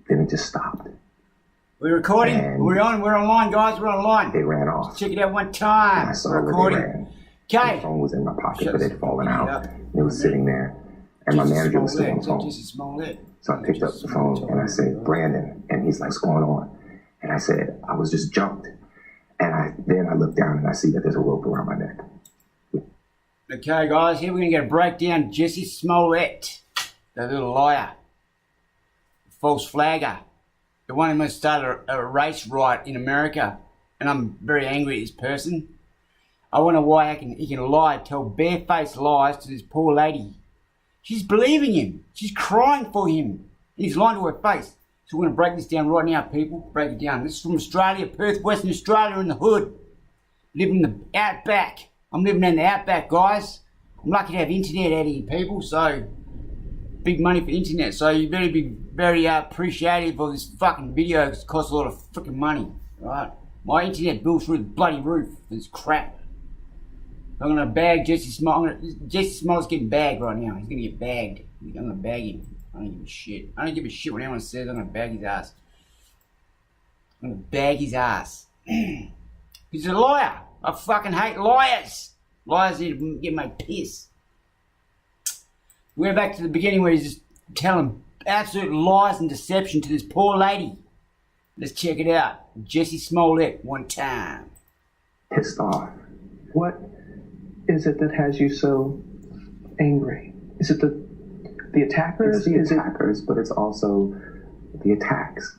Then it just stopped. We're recording. And we're online, guys. We're online. They ran off. Let's check it out one time. And I saw we're where recording. they ran. Okay. The phone was in my pocket, but it had fallen Shut out. up. It was sitting there. And my manager was still on the phone. Jussie Smollett. So I picked up the phone and I said, Brandon. And he's like, what's going on? And I said, I was just jumped. And then I look down and I see that there's a rope around my neck. Okay, guys, here we're going to get a breakdown. Jussie Smollett, the little liar, false flagger, the one who must start a race riot in America. And I'm very angry at this person. I wonder why he can lie, tell barefaced lies to this poor lady. She's believing him. She's crying for him. He's lying to her face. So we're going to break this down right now, people. Break it down. This is from Australia, Perth, Western Australia, in the hood. Living in the outback. I'm living in the outback, guys. I'm lucky to have internet out here, people. So, big money for internet. So you better be very appreciative of this fucking video because it costs a lot of freaking money, right? My internet bill's through the bloody roof for this crap. I'm going to bag Jussie Smollett. Jussie Smollett's getting bagged right now. He's going to get bagged. I'm going to bag him. I don't give a shit. I don't give a shit what anyone says. I'm going to bag his ass. I'm going to bag his ass. He's a liar. I fucking hate liars. Liars need to get my piss. We're back to the beginning where he's just telling absolute lies and deception to this poor lady. Let's check it out. Jussie Smollett, one time. Pissed off. What is it that has you so angry? Is it the attackers? It's the attackers, but it's also the attacks.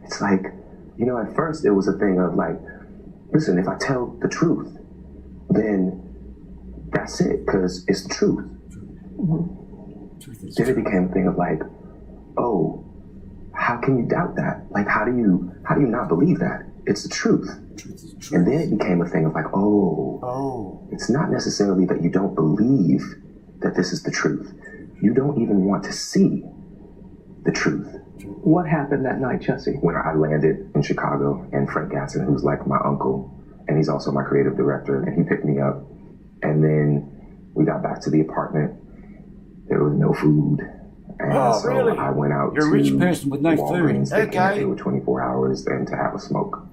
It's like, you know, at first it was a thing of like, listen, if I tell the truth, then that's it, because it's the truth. Then it became a thing of like, oh, how can you doubt that? Like, how do you not believe that? It's the truth. And then it became a thing of like, oh, it's not necessarily that you don't believe that this is the truth. You don't even want to see the truth. What happened that night, Jussie? When I landed in Chicago, and Frank Gatson, who's like my uncle, and he's also my creative director, and he picked me up. And then we got back to the apartment. There was no food. And so really? I went out You're a rich person with no Walgreens, food. thinking that Okay. they were 24 hours and to have a smoke.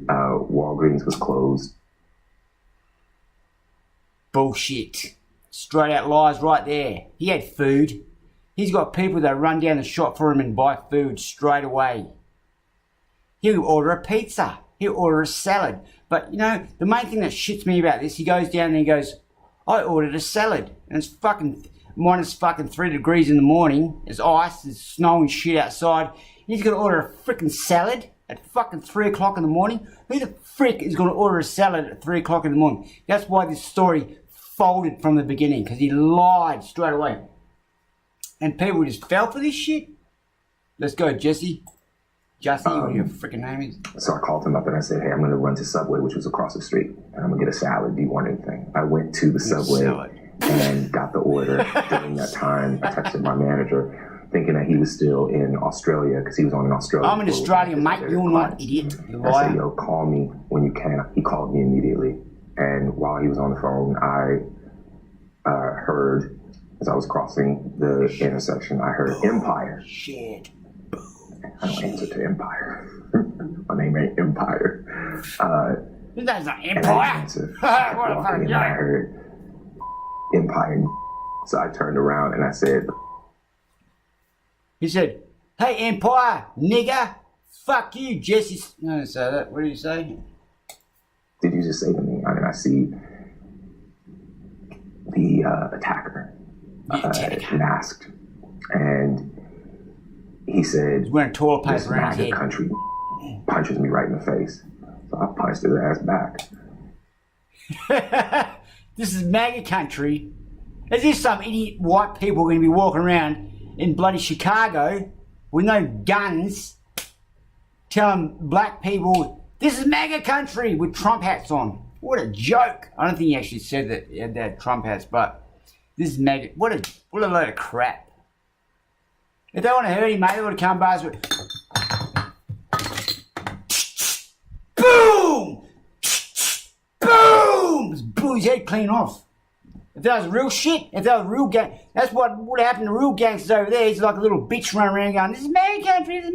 Walgreens was closed. Bullshit. Straight out lies right there. He had food. He's got people that run down the shop for him and buy food straight away. He'll order a pizza. He'll order a salad. But, you know, the main thing that shits me about this, he goes down and he goes, I ordered a salad. And it's fucking minus fucking 3 degrees in the morning. There's ice, there's snow and shit outside. He's going to order a freaking salad at fucking 3 o'clock in the morning? Who the frick is going to order a salad at 3 o'clock in the morning? That's why this story folded from the beginning, because he lied straight away. And people just fell for this shit. Let's go, Jussie. Jussie, what your freaking name is. So I called him up and I said, hey, I'm going to run to Subway, which was across the street, and I'm going to get a salad. Do you want anything? I went to the Subway and got the order. During that time, I texted my manager, thinking that he was still in Australia, because he was on an Australian. I'm an Australian, mate. You're not, idiot. You I liar. said, yo, call me when you can. He called me immediately. And while he was on the phone, I heard, as I was crossing the intersection, I heard Empire. Shit. I don't answer to Empire. My name ain't Empire. That's not And I didn't Empire. answer. I kept walking and I heard Empire. So I turned around and I said, He said, hey, Empire, nigger. Fuck you, Jussie. No, I didn't say that. What did you say? did you just say to me? And I see the attacker, masked. And he said, He's wearing toilet this paper around his MAGA head. country punches me right in the face. So I punched his ass back. This is MAGA country. As if some idiot white people are going to be walking around in bloody Chicago with no guns telling black people, this is MAGA country, with Trump hats on. What a joke. I don't think he actually said that he had Trump hats, but this is MAGA. What a load of crap. If they want to hurt him, mate, they would have come by with boom! Boom! Just blew his head clean off. If that was real shit, if that was real gang, that's what would happen to real gangsters over there. He's like a little bitch running around going, this is my country, this is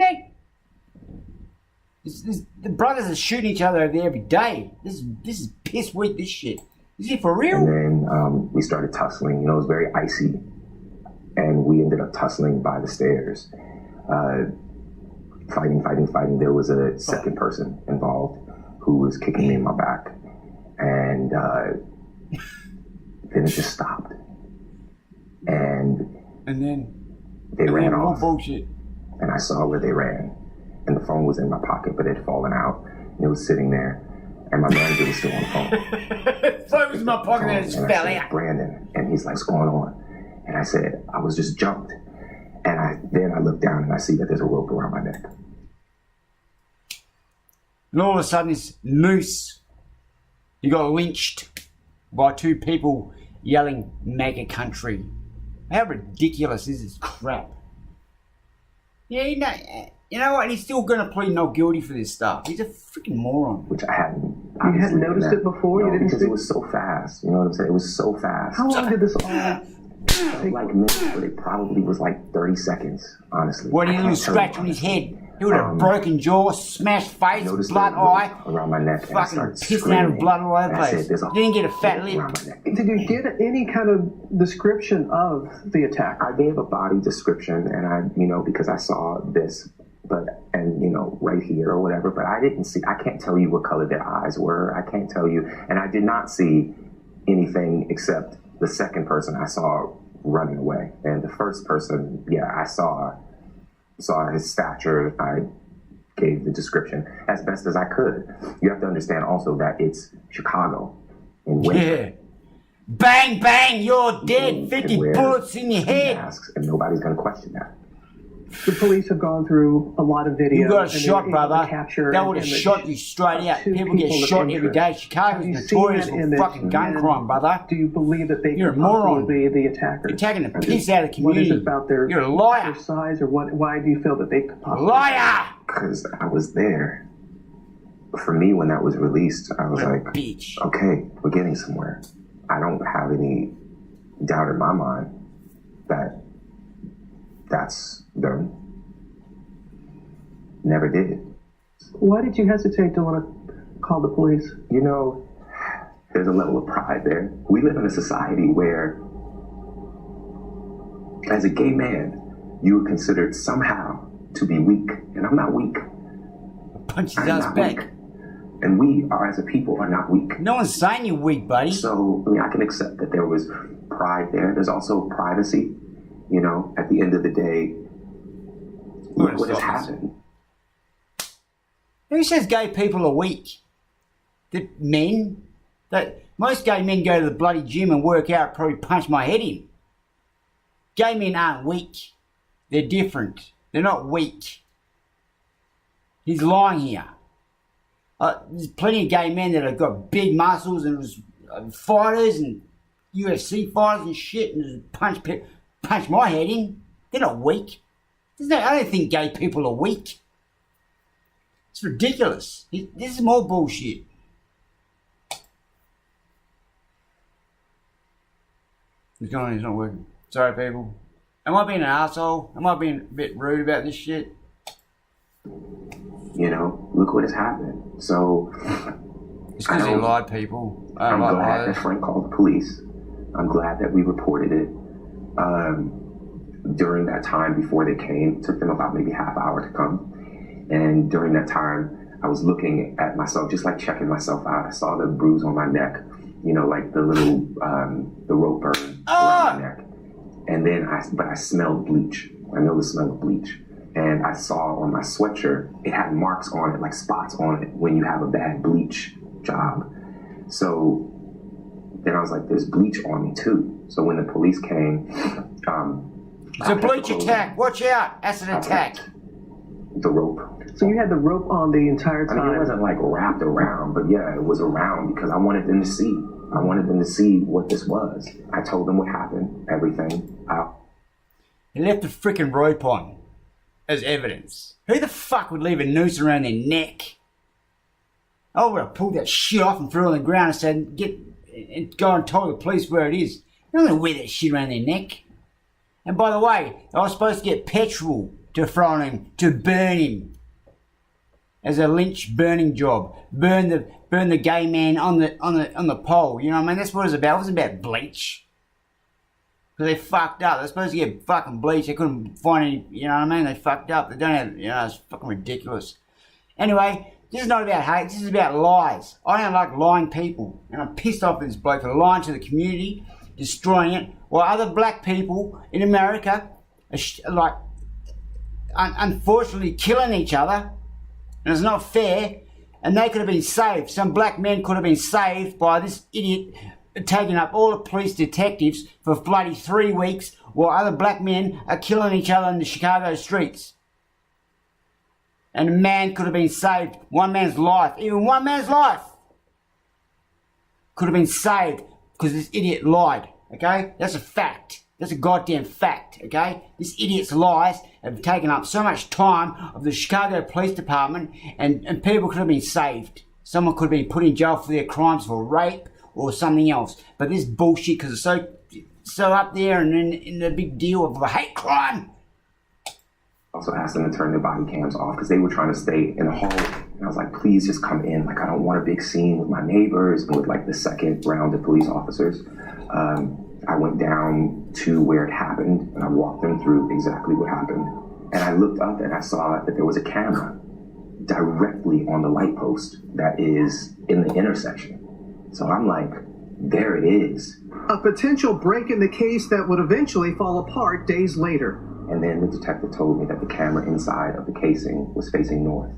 me. The brothers are shooting each other over there every day. This is piss weak, this shit. Is it for real? And then we started tussling. You know, it was very icy. And we ended up tussling by the stairs. Fighting. There was a second person involved who was kicking me in my back. And then it just stopped. And then they ran off. Bullshit. And I saw where they ran. And the phone was in my pocket, but it had fallen out. And it was sitting there. And my manager was still on the phone. Phone was in my pocket and it fell out. Brandon. And he's like, what's going on? And I said, I was just jumped. And then I look down and I see that there's a rope around my neck. And all of a sudden, this noose, he got lynched by two people yelling "MAGA country." How ridiculous is this crap? Yeah, you know what? He's still going to plead not guilty for this stuff. He's a freaking moron. Which I hadn't. You hadn't noticed it before? No, You didn't because see? it was so fast. You know what I'm saying? It was so fast. How long did this all take? Like minutes, but it probably was like 30 seconds, honestly. What, he had a little scratch on his head? He would have broken jaw, smashed face, blood eye, around my neck, fucking pissing out of blood all over the place. Didn't get a fat lip. Did you get any kind of description of the attack? I gave a body description, and I, because I saw this, right here or whatever, but I didn't see, I can't tell you what color their eyes were. I can't tell you, and I did not see anything except the second person I saw running away. And the first person, I saw his stature. I gave the description as best as I could. You have to understand also that it's Chicago in winter. Yeah. Bang, bang, you're dead. 50 bullets in your head. Masks, and nobody's going to question that. The police have gone through a lot of video. You got a shot, brother. That would have image shot you straight out. People get of shot every day. Chicago's notorious for fucking gun crime, brother. Do you believe that they You're could a moron. possibly be the attackers? You're taking the piss out of the What community. is it about their, You're a liar. their size, or why do you feel that they could possibly... Liar! Because I was there. For me, when that was released, I was like, bitch. Okay, we're getting somewhere. I don't have any doubt in my mind that that's them. Never did. Why did you hesitate to want to call the police? There's a level of pride there. We live in a society where, as a gay man, you are considered somehow to be weak. And I'm not weak. Punch his ass back. Weak. And we are, as a people, are not weak. No one's saying you're weak, buddy. So, I can accept that there was pride there. There's also privacy. At the end of the day, look what has happened. Who says gay people are weak? The men? Most gay men go to the bloody gym and work out, probably punch my head in. Gay men aren't weak. They're different. They're not weak. He's lying here. There's plenty of gay men that have got big muscles and was fighters and UFC fighters and shit and just punch my head in. They're not weak. I don't think gay people are weak. It's ridiculous. This is more bullshit. What's going on? It's not working. Sorry, people. Am I being an asshole? Am I being a bit rude about this shit? Look what has happened. So, it's because you lied, people. I'm glad that Frank called the police. I'm glad that we reported it during that time before they came. It took them about maybe half hour to come. And during that time, I was looking at myself, just like checking myself out. I saw the bruise on my neck, like the little, the rope burn around my neck. And then I smelled bleach. I know the smell of bleach. And I saw on my sweatshirt, it had marks on it, like spots on it, when you have a bad bleach job. So then I was like, there's bleach on me too. So when the police came, it's a bleach attack. Watch out. Acid attack. The rope. So you had the rope on the entire time? It wasn't like wrapped around, but yeah, it was around because I wanted them to see. I wanted them to see what this was. I told them what happened, everything. He left the freaking rope on as evidence. Who the fuck would leave a noose around their neck? I would have pulled that shit off and threw it on the ground and said, go and tell the police where it is. They're not going to wear that shit around their neck. And by the way, I was supposed to get petrol to throw on him, to burn him. As a lynch burning job. Burn the gay man on the pole. You know what I mean? That's what it was about. It wasn't about bleach. Because they fucked up. They're supposed to get fucking bleach. They couldn't find any, you know what I mean? They fucked up. They don't have, you know, it's fucking ridiculous. Anyway, this is not about hate. This is about lies. I don't like lying people. And I'm pissed off at this bloke for lying to the community, destroying it, while other black people in America are unfortunately killing each other. And it's not fair. And they could have been saved. Some black men could have been saved by this idiot taking up all the police detectives for bloody 3 weeks while other black men are killing each other in the Chicago streets. And a man could have been saved. One man's life, even one man's life, could have been saved because this idiot lied. Okay? That's a fact. That's a goddamn fact, okay? This idiot's lies have taken up so much time of the Chicago Police Department and people could have been saved. Someone could have been put in jail for their crimes for rape or something else. But this bullshit, because it's so up there and in the big deal of a hate crime. Also asked them to turn their body cams off because they were trying to stay in the hall. And I was like, please just come in. Like, I don't want a big scene with my neighbors and with like the second round of police officers. I went down to where it happened and I walked them through exactly what happened. And I looked up and I saw that there was a camera directly on the light post that is in the intersection. So I'm like, there it is. A potential break in the case that would eventually fall apart days later. And then the detective told me that the camera inside of the casing was facing north.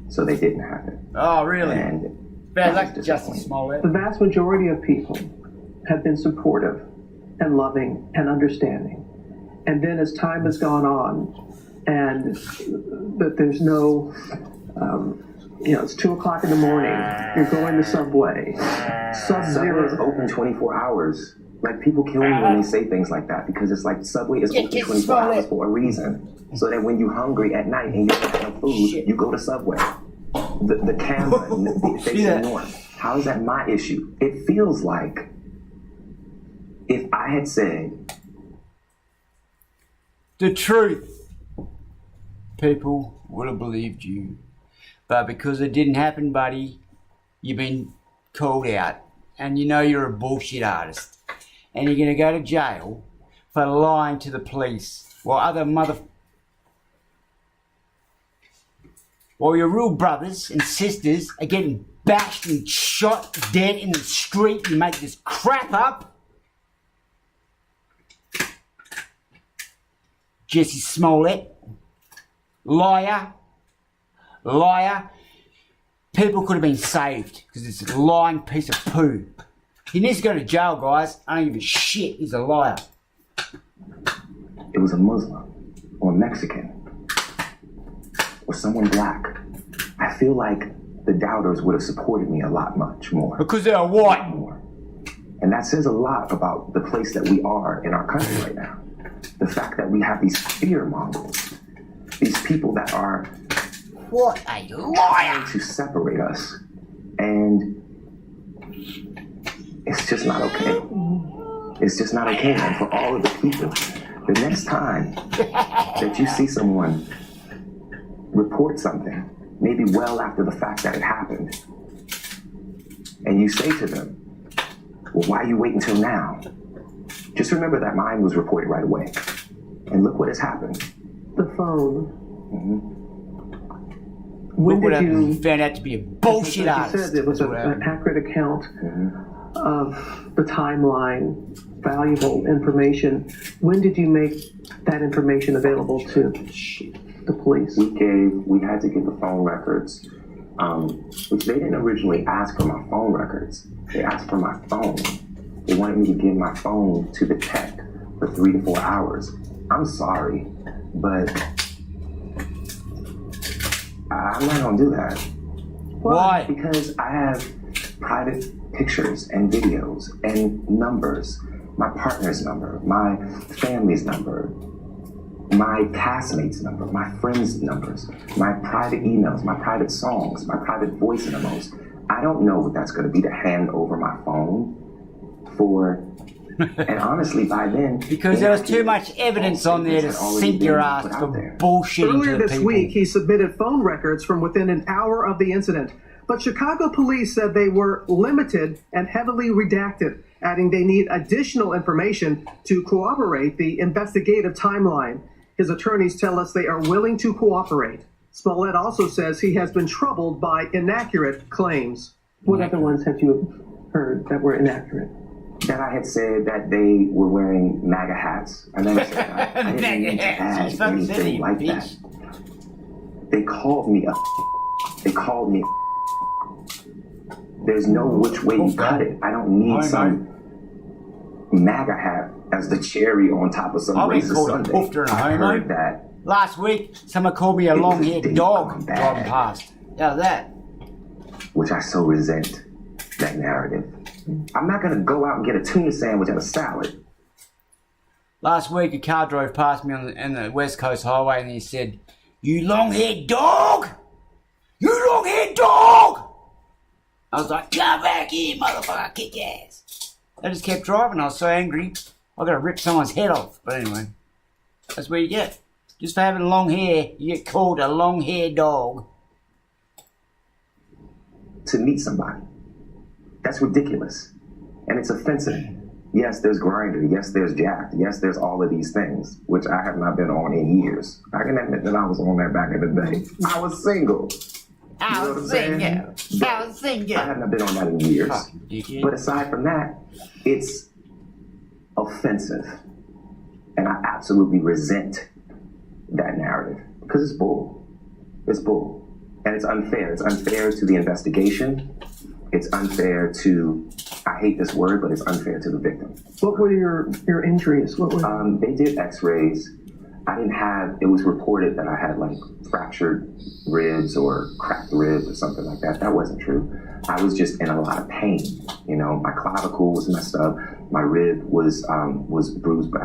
So they didn't have it. Oh, really? And bad luck to Jussie Smollett. The vast majority of people have been supportive and loving and understanding. And then as time has gone on and that there's no, it's 2 o'clock in the morning, you're going to Subway, Subway is open 24 hours. Like, people kill me when they say things like that because it's like Subway is open 24 hours for a reason. So that when you're hungry at night and you're out of food, you go to Subway. The camera facing north. How is that my issue? It feels like if I had said the truth, people would have believed you. But because it didn't happen, buddy, you've been called out. And you know you're a bullshit artist. And you're going to go to jail for lying to the police while while your real brothers and sisters are getting bashed and shot dead in the street. You make this crap up. Jussie Smollett, liar. People could have been saved because it's a lying piece of poo. He needs to go to jail, guys. I don't give a shit. He's a liar. it was a Muslim or Mexican or someone black, I feel like the doubters would have supported me a lot much more. Because they're white. More. And that says a lot about the place that we are in our country right now. The fact that we have these fear mongers, these people that are what a liar trying to separate us, and it's just not okay. It's just not okay. And for all of the people, the next time that you see someone report something, maybe well after the fact that it happened, and you say to them, well, why are you waiting until now? Just remember that mine was reported right away. And look what has happened. The phone. Mm-hmm. When did you found out to be a bullshit artist? You said it was an accurate account of the timeline, valuable information. When did you make that information available to the police? We had to give the phone records, which they didn't originally ask for my phone records. They asked for my phone. They wanted me to give my phone to the tech for 3 to 4 hours. I'm sorry, but I'm not gonna do that. Why? Because I have private pictures and videos and numbers, my partner's number, my family's number, my castmates' number, my friends' numbers, my private emails, my private songs, my private voice memos. I don't know what that's gonna be to hand over my phone for And honestly, by then... Because there was too much evidence on there to sink your ass for bullshitting Earlier to the this people. week, he submitted phone records from within an hour of the incident. But Chicago police said they were limited and heavily redacted, adding they need additional information to corroborate the investigative timeline. His attorneys tell us they are willing to cooperate. Smollett also says he has been troubled by inaccurate claims. What other ones have you heard that were inaccurate? That I had said that they were wearing MAGA hats. I never said that. I didn't mean to add anything like that. They called me a... They called me a... There's no which way you cut it. I don't need some MAGA hat as the cherry on top of some racist Sunday. I heard that. Last week, someone called me a long-haired dog driving past. How's that? Which I so resent that narrative. I'm not going to go out and get a tuna sandwich and a salad. Last week, a car drove past me on the West Coast Highway and he said, "You long-haired dog! You long-haired dog!" I was like, "Come back here, motherfucker, kick ass." I just kept driving. I was so angry. I got to rip someone's head off. But anyway, that's what you get. Just for having long hair, you get called a long-haired dog. To meet somebody. That's ridiculous. And it's offensive. Yes, there's Grindr. Yes, there's Jack. Yes, there's all of these things, which I have not been on in years. I can admit that I was on that back in the day. I was single. I was single. I have not been on that in years. But aside from that, it's offensive. And I absolutely resent that narrative because it's bull. It's bull. And it's unfair. It's unfair to the investigation. It's unfair to, I hate this word, but it's unfair to the victim. What were your injuries? What were they did x-rays. I didn't have, it was reported that I had like fractured ribs or cracked ribs or something like that. That wasn't true. I was just in a lot of pain. You know, my clavicle was messed up. My rib was bruised, but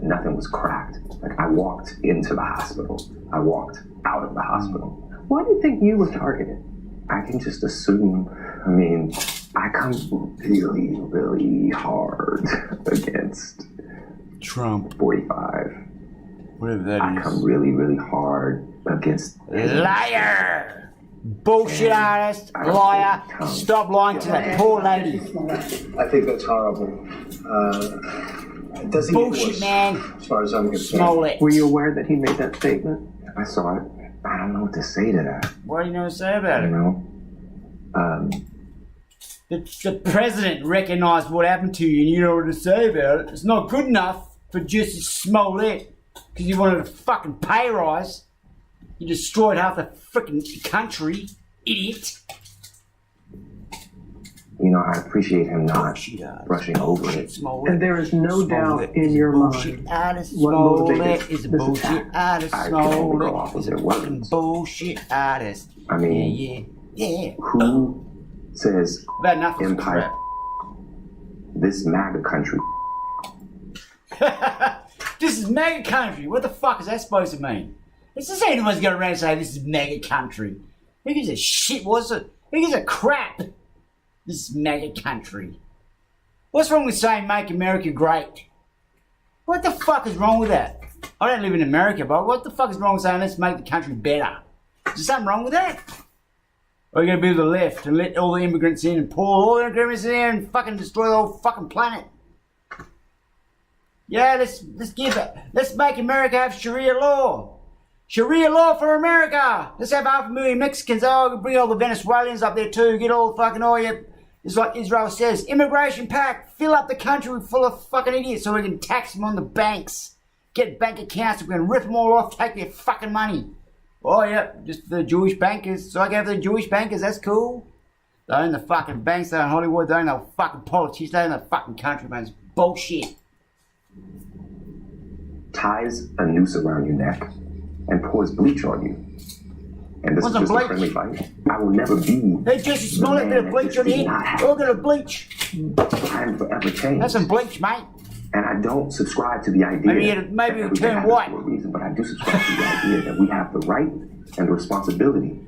nothing was cracked. Like I walked into the hospital. I walked out of the hospital. Why do you think you were targeted? I can just assume, I mean, I come really, really hard against Trump. 45. Whatever that is. I come really, really hard against... Liar! Bullshit artist, liar, stop lying to that poor lady. I think that's horrible. It doesn't Bullshit, get worse, man. as far as I'm concerned. Smollett. Were you aware that he made that statement? I saw it. I don't know what to say to that. What do you know to say about it? You know? The president recognized what happened to you and you know what to say about it. It's not good enough for Jussie Smollett because you wanted a fucking pay rise. You destroyed half the freaking country, idiot. You know, I appreciate him not brushing over it. Smollett. And there is no doubt in your mind artist, what Smollett is a this bullshit attack. artist. I can only go Smollett off of is a their fucking words. bullshit artist. I mean, Yeah. who says About nothing. empire? This MAGA country. This is mega country. What the fuck is that supposed to mean? It's just anyone's going around and say this is mega country. Who gives a shit? What's it? Who gives a crap? This is mega country. What's wrong with saying make America great? What the fuck is wrong with that? I don't live in America, but what the fuck is wrong with saying let's make the country better? Is there something wrong with that? Or are you going to be the left and let all the immigrants in and pour all the immigrants in there and fucking destroy the whole fucking planet? Yeah, let's give it. Let's make America have Sharia law. Sharia law for America. Let's have 500,000 Mexicans. Oh, bring all the Venezuelans up there too. Get all the fucking oil. It's like Israel says. Immigration pact. Fill up the country full of fucking idiots so we can tax them on the banks. Get bank accounts. We can rip them all off. Take their fucking money. Oh, yeah. Just the Jewish bankers. So I go for the Jewish bankers. That's cool. They own the fucking banks. They own Hollywood. They own the fucking politicians. They own the fucking country, man. It's bullshit. Ties a noose around your neck and pours bleach on you. And this is just a friendly fight. I will never be. Hey, Jussie Smollett, bit of bleach on your head. Look at the bleach. I am forever changed. That's some bleach, mate. And I don't subscribe to the idea Maybe that you turn everything white. happens for a reason, but I do subscribe to the idea that we have the right and the responsibility.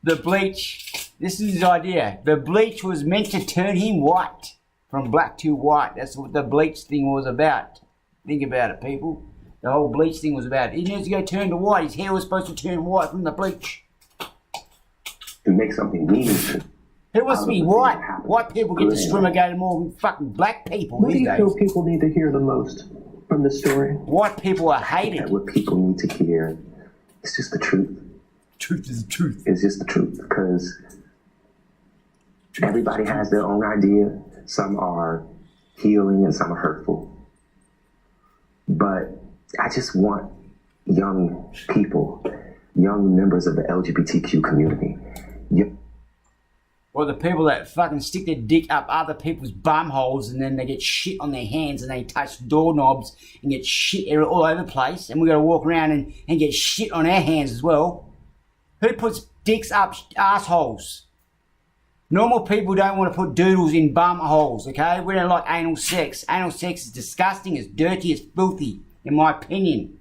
The bleach. This is his idea. The bleach was meant to turn him white. from black to white. That's what the bleach thing was about. Think about it, people. The whole bleach thing was about. He needs to go turn to white. His hair was supposed to turn white from the bleach. To make something meaningful. Who wants to be white? White people get discriminated more than fucking black people What do these you days. feel people need to hear the most from this story? White people are hated. That what people need to hear is just the truth. Truth is the truth. It's just the truth, because everybody has their own idea. Some are healing and some are hurtful. But I just want young people, young members of the LGBTQ community. Or the people that fucking stick their dick up other people's bum holes and then they get shit on their hands and they touch doorknobs and get shit all over the place, and we gotta walk around and get shit on our hands as well. Who puts dicks up assholes? Normal people don't want to put doodles in bum holes, okay? We don't like anal sex. Anal sex is disgusting, it's dirty, it's filthy, in my opinion.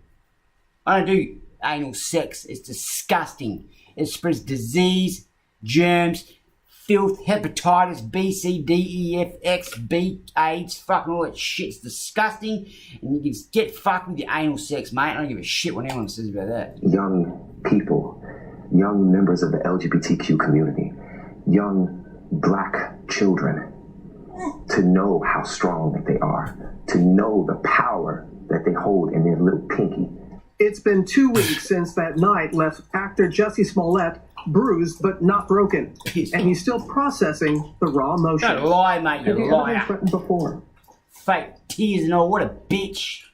I don't do anal sex, it's disgusting. It spreads disease, germs, filth, hepatitis, B, C, D, E, F, X, B, AIDS, fucking all that shit's disgusting. And you can get fucked with your anal sex, mate. I don't give a shit what anyone says about that. Young people, young members of the LGBTQ community, young black children, to know how strong that they are, to know the power that they hold in their little pinky. It's been 2 weeks since that night left actor Jussie Smollett bruised but not broken, and he's still processing the raw emotions. Don't lie, mate, Have you you ever been liar. threatened before? Fake tears and all, what a bitch.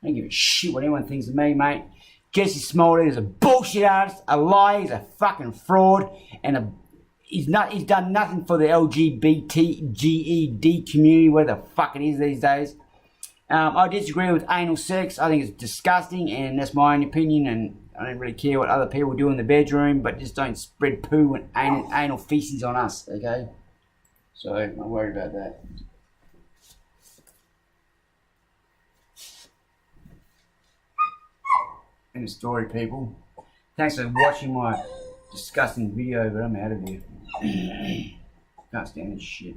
I don't give a shit what anyone thinks of me, mate. Jussie Smollett is a bullshit artist, a liar, he's a fucking fraud, and he's done nothing for the LGBTGED community, whatever the fuck it is these days. I disagree with anal sex. I think it's disgusting, and that's my own opinion, and I don't really care what other people do in the bedroom, but just don't spread poo and anal feces on us, okay? So, I'm not worried about that. End of story, people. Thanks for watching my disgusting video, but I'm out of here. Can't stand this shit.